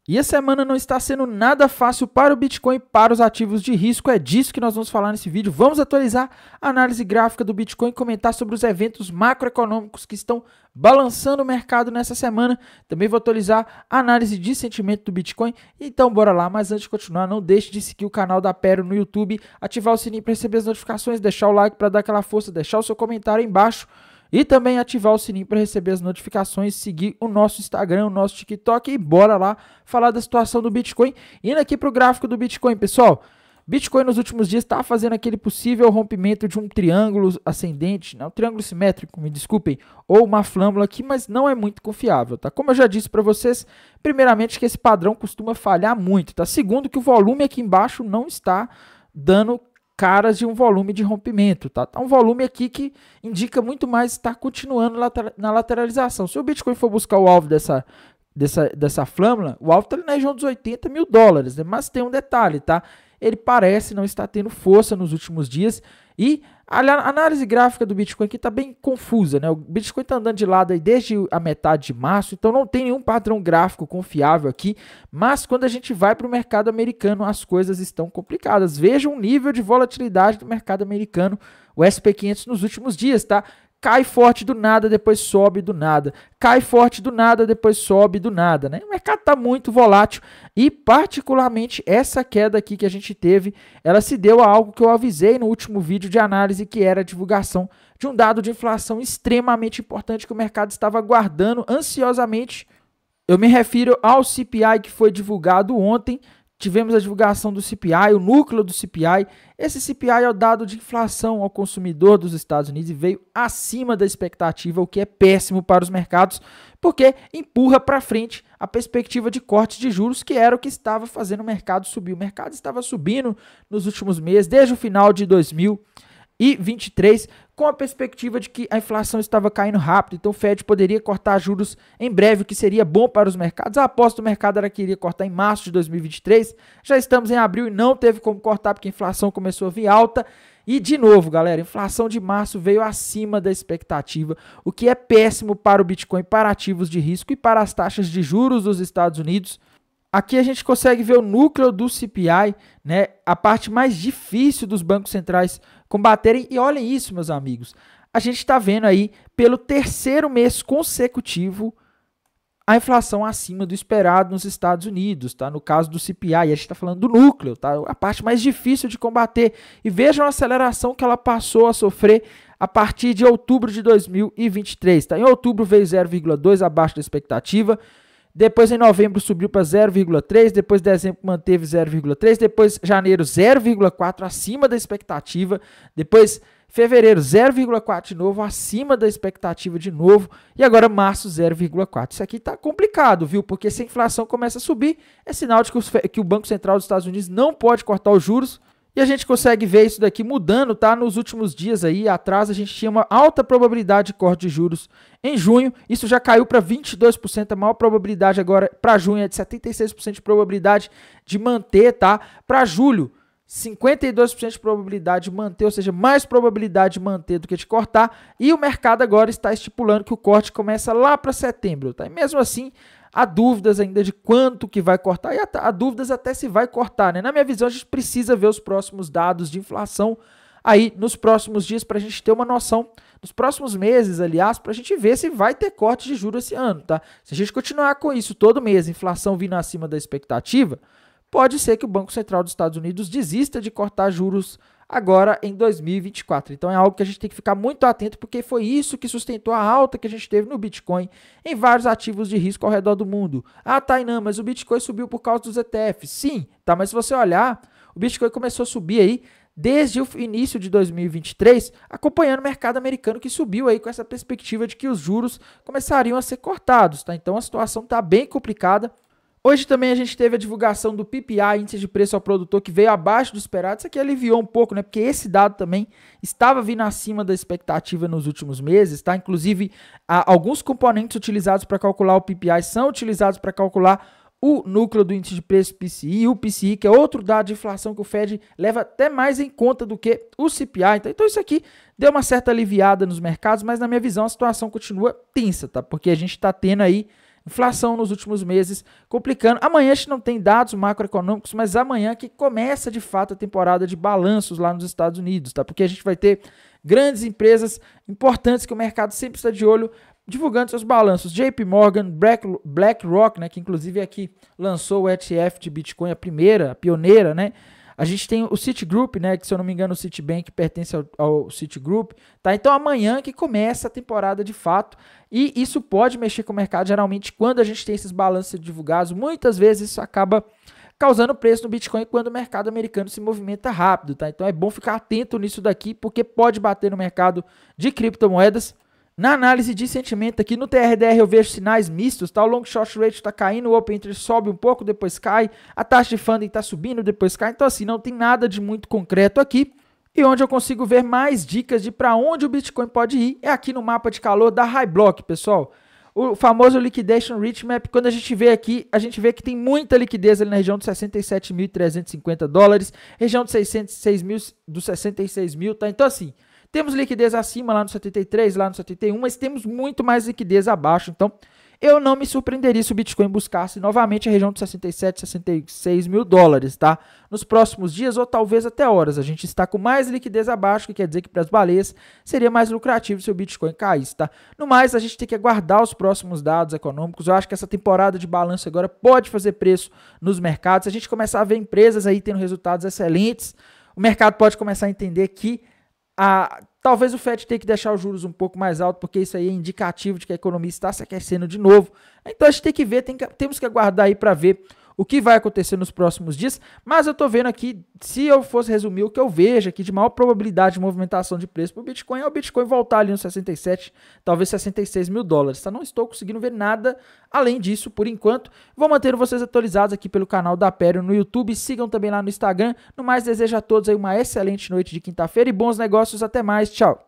E a semana não está sendo nada fácil para o Bitcoin e para os ativos de risco. É disso que nós vamos falar nesse vídeo. Vamos atualizar a análise gráfica do Bitcoin e comentar sobre os eventos macroeconômicos que estão balançando o mercado nessa semana. Também vou atualizar a análise de sentimento do Bitcoin. Então bora lá, mas antes de continuar, não deixe de seguir o canal da Pero no YouTube, ativar o sininho para receber as notificações, deixar o like para dar aquela força, deixar o seu comentário aí embaixo. E também ativar o sininho para receber as notificações, seguir o nosso Instagram, o nosso TikTok e bora lá falar da situação do Bitcoin. Indo aqui para o gráfico do Bitcoin, pessoal. Bitcoin nos últimos dias está fazendo aquele possível rompimento de um triângulo ascendente, um triângulo simétrico, me desculpem, ou uma flâmula aqui, mas não é muito confiável, tá? Como eu já disse para vocês, primeiramente que esse padrão costuma falhar muito, tá? Segundo que o volume aqui embaixo não está dando caras de um volume de rompimento, tá? Um volume aqui que indica muito mais estar continuando na lateralização. Se o Bitcoin for buscar o alvo dessa flâmula, o alvo está na região dos 80 mil dólares, né? Mas tem um detalhe, tá? Ele parece não estar tendo força nos últimos dias e a análise gráfica do Bitcoin aqui está bem confusa, né? O Bitcoin está andando de lado aí desde a metade de março, então não tem nenhum padrão gráfico confiável aqui, mas quando a gente vai para o mercado americano, as coisas estão complicadas. Veja o nível de volatilidade do mercado americano, o SP500 nos últimos dias, tá? Cai forte do nada, depois sobe do nada. Cai forte do nada, depois sobe do nada, né? O mercado está muito volátil e particularmente essa queda aqui que a gente teve, ela se deu a algo que eu avisei no último vídeo de análise, que era a divulgação de um dado de inflação extremamente importante que o mercado estava aguardando ansiosamente. Eu me refiro ao CPI que foi divulgado ontem. Tivemos a divulgação do CPI, o núcleo do CPI. Esse CPI é o dado de inflação ao consumidor dos Estados Unidos e veio acima da expectativa, o que é péssimo para os mercados, porque empurra para frente a perspectiva de corte de juros, que era o que estava fazendo o mercado subir. O mercado estava subindo nos últimos meses, desde o final de 2023, com a perspectiva de que a inflação estava caindo rápido, então o Fed poderia cortar juros em breve, o que seria bom para os mercados. A aposta do mercado era que iria cortar em março de 2023, já estamos em abril e não teve como cortar porque a inflação começou a vir alta. E de novo, galera, a inflação de março veio acima da expectativa, o que é péssimo para o Bitcoin, para ativos de risco e para as taxas de juros dos Estados Unidos. Aqui a gente consegue ver o núcleo do CPI, né? A parte mais difícil dos bancos centrais combaterem. E olhem isso, meus amigos. A gente está vendo aí, pelo terceiro mês consecutivo, a inflação acima do esperado nos Estados Unidos, tá? No caso do CPI, a gente está falando do núcleo, tá? A parte mais difícil de combater. E vejam a aceleração que ela passou a sofrer a partir de outubro de 2023, tá? Em outubro veio 0,2 abaixo da expectativa. Depois, em novembro, subiu para 0,3, depois, dezembro, manteve 0,3, depois, janeiro, 0,4, acima da expectativa, depois, fevereiro, 0,4 de novo, acima da expectativa de novo, e agora, março, 0,4. Isso aqui está complicado, viu? Porque se a inflação começa a subir, é sinal de que o Banco Central dos Estados Unidos não pode cortar os juros. E a gente consegue ver isso daqui mudando, tá? Nos últimos dias aí atrás a gente tinha uma alta probabilidade de corte de juros em junho. Isso já caiu para 22%. A maior probabilidade agora para junho é de 76% de probabilidade de manter, tá? Para julho, 52% de probabilidade de manter, ou seja, mais probabilidade de manter do que de cortar. E o mercado agora está estipulando que o corte começa lá para setembro, tá? E mesmo assim, há dúvidas ainda de quanto que vai cortar e há dúvidas até se vai cortar, né? Na minha visão, a gente precisa ver os próximos dados de inflação aí nos próximos dias para a gente ter uma noção, nos próximos meses, aliás, para a gente ver se vai ter corte de juros esse ano, tá? Se a gente continuar com isso todo mês, inflação vindo acima da expectativa, pode ser que o Banco Central dos Estados Unidos desista de cortar juros agora em 2024. Então é algo que a gente tem que ficar muito atento, porque foi isso que sustentou a alta que a gente teve no Bitcoin em vários ativos de risco ao redor do mundo. Ah, Tainan, mas o Bitcoin subiu por causa dos ETFs. Sim, tá, mas se você olhar, o Bitcoin começou a subir aí desde o início de 2023, acompanhando o mercado americano que subiu aí com essa perspectiva de que os juros começariam a ser cortados, tá? Então a situação está bem complicada. Hoje também a gente teve a divulgação do PPI, índice de preço ao produtor, que veio abaixo do esperado. Isso aqui aliviou um pouco, né? Porque esse dado também estava vindo acima da expectativa nos últimos meses, tá? Inclusive, alguns componentes utilizados para calcular o PPI são utilizados para calcular o núcleo do índice de preço PCI, o PCI, que é outro dado de inflação que o Fed leva até mais em conta do que o CPI. Então isso aqui deu uma certa aliviada nos mercados, mas na minha visão a situação continua tensa, tá? Porque a gente está tendo aí inflação nos últimos meses complicando. Amanhã a gente não tem dados macroeconômicos, mas amanhã que começa de fato a temporada de balanços lá nos Estados Unidos, tá? Porque a gente vai ter grandes empresas importantes que o mercado sempre está de olho divulgando seus balanços. JP Morgan, BlackRock, né, que inclusive aqui lançou o ETF de Bitcoin, a pioneira, né? A gente tem o Citigroup, né, que se eu não me engano o Citibank pertence ao Citigroup, tá? Então amanhã que começa a temporada de fato, e isso pode mexer com o mercado. Geralmente quando a gente tem esses balanços divulgados, muitas vezes isso acaba causando preço no Bitcoin quando o mercado americano se movimenta rápido, tá? Então é bom ficar atento nisso daqui, porque pode bater no mercado de criptomoedas. Na análise de sentimento aqui no TRDR eu vejo sinais mistos, tá? O long short rate está caindo, o open interest sobe um pouco, depois cai, a taxa de funding está subindo, depois cai. Então assim, não tem nada de muito concreto aqui. E onde eu consigo ver mais dicas de para onde o Bitcoin pode ir é aqui no mapa de calor da High-Block, pessoal. O famoso Liquidation Rate Map, quando a gente vê aqui, a gente vê que tem muita liquidez ali na região de 67.350 dólares, região de 66 mil, tá? Então assim, temos liquidez acima lá no 73, lá no 71, mas temos muito mais liquidez abaixo. Então, eu não me surpreenderia se o Bitcoin buscasse novamente a região de 67, 66 mil dólares, tá? Nos próximos dias ou talvez até horas. A gente está com mais liquidez abaixo, que quer dizer que para as baleias seria mais lucrativo se o Bitcoin caísse, tá? No mais, a gente tem que aguardar os próximos dados econômicos. Eu acho que essa temporada de balanço agora pode fazer preço nos mercados. Se a gente começar a ver empresas aí tendo resultados excelentes, o mercado pode começar a entender que talvez o FED tenha que deixar os juros um pouco mais alto, porque isso aí é indicativo de que a economia está se aquecendo de novo. Então a gente tem que ver, temos que aguardar aí para ver o que vai acontecer nos próximos dias. Mas eu estou vendo aqui, se eu fosse resumir o que eu vejo aqui de maior probabilidade de movimentação de preço para o Bitcoin, é o Bitcoin voltar ali nos 67, talvez 66 mil dólares. Tá? Não estou conseguindo ver nada além disso por enquanto. Vou manter vocês atualizados aqui pelo canal da Aperio no YouTube. Sigam também lá no Instagram. No mais, desejo a todos aí uma excelente noite de quinta-feira e bons negócios. Até mais. Tchau.